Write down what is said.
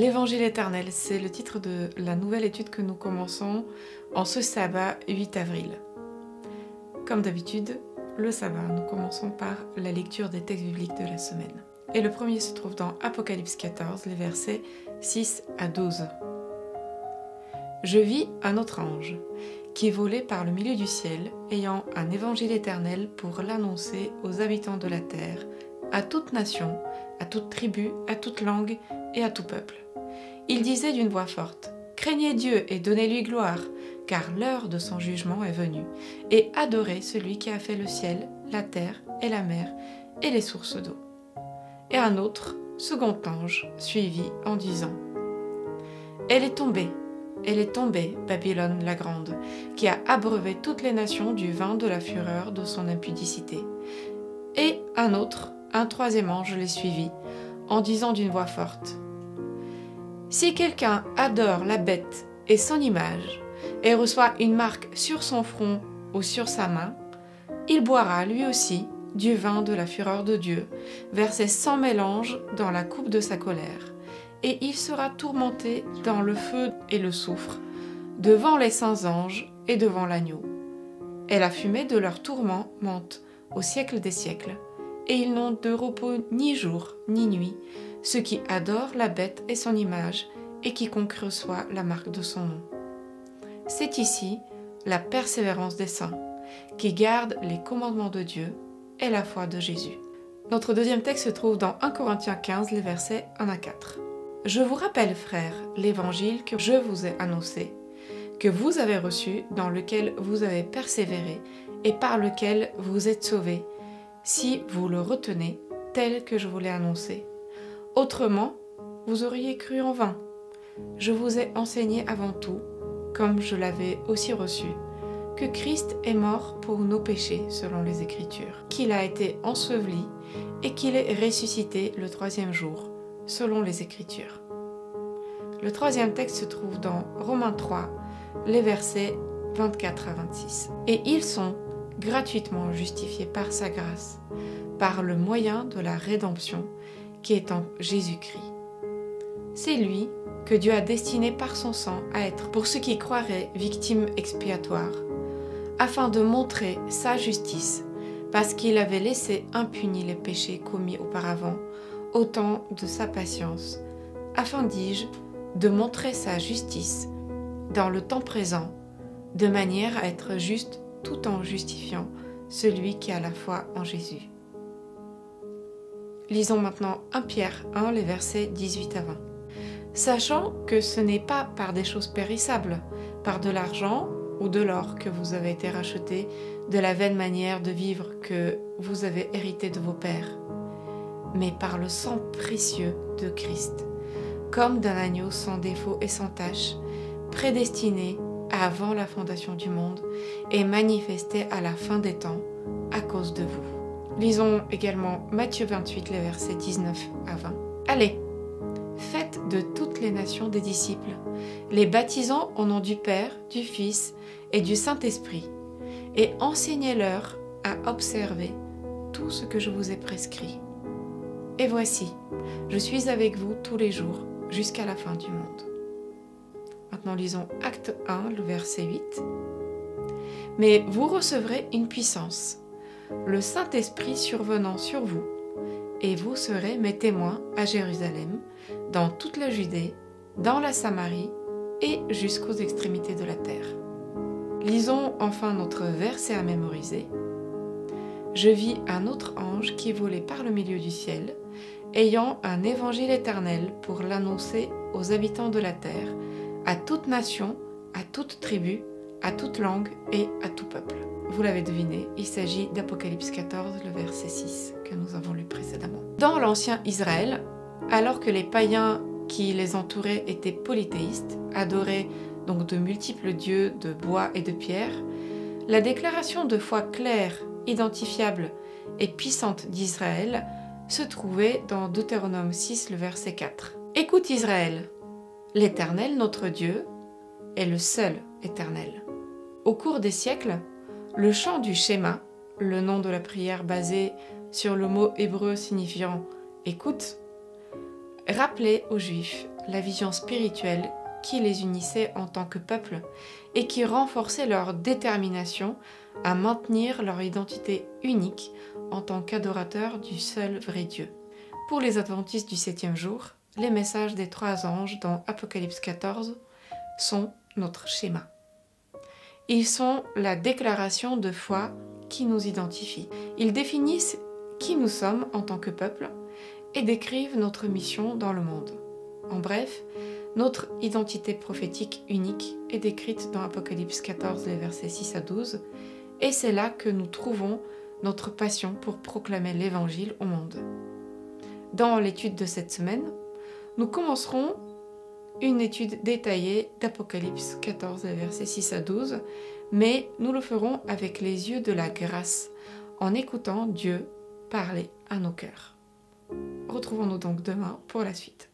L'Évangile éternel, c'est le titre de la nouvelle étude que nous commençons en ce sabbat 8 avril. Comme d'habitude, le sabbat, nous commençons par la lecture des textes bibliques de la semaine. Et le premier se trouve dans Apocalypse 14, les versets 6 à 12. Je vis un autre ange qui volait par le milieu du ciel, ayant un évangile éternel pour l'annoncer aux habitants de la terre, à toute nation, à toute tribu, à toute langue et à tout peuple. Il disait d'une voix forte : craignez Dieu et donnez-lui gloire, car l'heure de son jugement est venue, et adorez celui qui a fait le ciel, la terre et la mer et les sources d'eau. Et un autre, second ange, suivit en disant : elle est tombée, Babylone la grande, qui a abreuvé toutes les nations du vin de la fureur de son impudicité. Et un autre, un troisième ange les suivit, en disant d'une voix forte : si quelqu'un adore la bête et son image, et reçoit une marque sur son front ou sur sa main, il boira lui aussi du vin de la fureur de Dieu, versé sans mélange dans la coupe de sa colère, et il sera tourmenté dans le feu et le soufre, devant les saints anges et devant l'agneau. Et la fumée de leur tourment monte au siècle des siècles, et ils n'ont de repos ni jour ni nuit, ceux qui adorent la bête et son image, et quiconque reçoit la marque de son nom. C'est ici la persévérance des saints, qui gardent les commandements de Dieu et la foi de Jésus. Notre deuxième texte se trouve dans 1 Corinthiens 15, les versets 1 à 4. Je vous rappelle, frères, l'évangile que je vous ai annoncé, que vous avez reçu, dans lequel vous avez persévéré, et par lequel vous êtes sauvés, si vous le retenez tel que je vous l'ai annoncé. Autrement, vous auriez cru en vain. Je vous ai enseigné avant tout, comme je l'avais aussi reçu, que Christ est mort pour nos péchés selon les Écritures, qu'il a été enseveli et qu'il est ressuscité le troisième jour selon les Écritures. Le troisième texte se trouve dans Romains 3, les versets 24 à 26. Et ils sont gratuitement justifiés par sa grâce, par le moyen de la rédemption qui est en Jésus-Christ. C'est lui que Dieu a destiné par son sang à être, pour ceux qui croiraient, victime expiatoire, afin de montrer sa justice, parce qu'il avait laissé impunis les péchés commis auparavant, au temps de sa patience, afin, dis-je, de montrer sa justice dans le temps présent, de manière à être juste tout en justifiant celui qui a la foi en Jésus. Lisons maintenant 1 Pierre 1, les versets 18 à 20. Sachant que ce n'est pas par des choses périssables, par de l'argent ou de l'or que vous avez été rachetés de la vaine manière de vivre que vous avez hérité de vos pères, mais par le sang précieux de Christ, comme d'un agneau sans défaut et sans tache, prédestiné avant la fondation du monde et manifesté à la fin des temps à cause de vous. Lisons également Matthieu 28, les versets 19 à 20. Allez, faites de toutes les nations des disciples, les baptisant au nom du Père, du Fils et du Saint-Esprit, et enseignez-leur à observer tout ce que je vous ai prescrit. Et voici, je suis avec vous tous les jours, jusqu'à la fin du monde. Maintenant lisons Acte 1, le verset 8. Mais vous recevrez une puissance, le Saint-Esprit survenant sur vous, et vous serez mes témoins à Jérusalem, dans toute la Judée, dans la Samarie et jusqu'aux extrémités de la terre. Lisons enfin notre verset à mémoriser. Je vis un autre ange qui volait par le milieu du ciel, ayant un évangile éternel pour l'annoncer aux habitants de la terre, à toute nation, à toute tribu, à toute langue et à tout peuple. Vous l'avez deviné, il s'agit d'Apocalypse 14, le verset 6, que nous avons lu précédemment. Dans l'ancien Israël, alors que les païens qui les entouraient étaient polythéistes, adoraient donc de multiples dieux de bois et de pierre, la déclaration de foi claire, identifiable et puissante d'Israël se trouvait dans Deutéronome 6, le verset 4. Écoute Israël, l'Éternel, notre Dieu, est le seul éternel. Au cours des siècles, le chant du Shema, le nom de la prière basée sur le mot hébreu signifiant « écoute », rappelait aux Juifs la vision spirituelle qui les unissait en tant que peuple et qui renforçait leur détermination à maintenir leur identité unique en tant qu'adorateurs du seul vrai Dieu. Pour les adventistes du 7e jour, les messages des 3 anges dans Apocalypse 14 sont notre schéma. Ils sont la déclaration de foi qui nous identifie. Ils définissent qui nous sommes en tant que peuple et décrivent notre mission dans le monde. En bref, notre identité prophétique unique est décrite dans Apocalypse 14, les versets 6 à 12, et c'est là que nous trouvons notre passion pour proclamer l'Évangile au monde. Dans l'étude de cette semaine, nous commencerons une étude détaillée d'Apocalypse 14, les versets 6 à 12, mais nous le ferons avec les yeux de la grâce, en écoutant Dieu parler à nos cœurs. Retrouvons-nous donc demain pour la suite.